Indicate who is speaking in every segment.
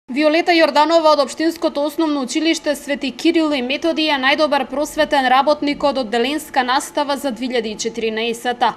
Speaker 1: Виолета Јорданова од Општинското основно училиште Свети Кирил и Методија најдобар просветен работник од одделенска настава за 2014-та.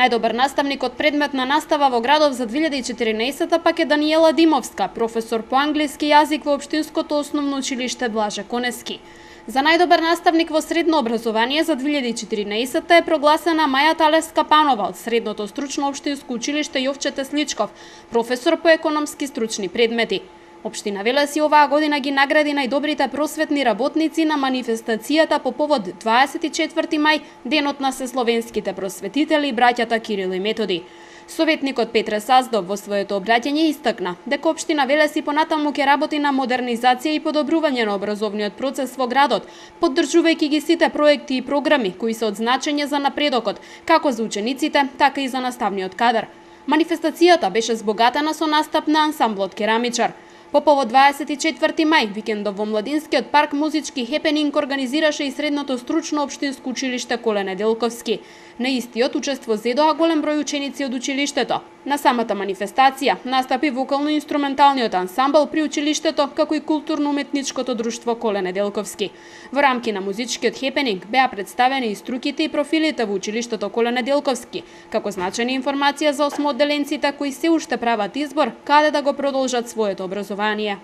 Speaker 1: Најдобар наставник од предметна настава во градов за 2014-та пак е Даниела Димовска, професор по англиски јазик во Општинското основно училиште Блаже Конески. За најдобар наставник во средно образование за 2014-та е прогласена Маја Талевска Панова од Средното стручно општинско училиште Јовче Тесличков, професор по економски стручни предмети. Општина Велес оваа година ги награди најдобрите просветни работници на манифестацијата по повод 24 мај, денот на сесловенските просветители, браќата Кирил и Методи. Советникот Петре Саздов во своето обраќање истакна дека општина Велес и понатаму ќе работи на модернизација и подобрување на образовниот процес во градот, поддржувајќи ги сите проекти и програми кои се од значење за напредокот, како за учениците, така и за наставниот кадар. Манифестацијата беше збогатена со настап на ансамблот Керамичар. По повод 24 мај, викендов во Младинскиот парк музички хепенинг организираше и Средното стручно општинско училиште Коле Неделковски. На истиот учество зедоа голем број ученици од училиштето. На самата манифестација настапи вокално-инструменталниот ансамбл при училиштето, како и културно-уметничкото друштво Коле Неделковски. Во рамки на музичкиот хепенинг беа представени и струките и профилите во училиштето Коле Неделковски, како значени информација за осмоодделенците кои се уште прават избор каде да го продолжат своето образование.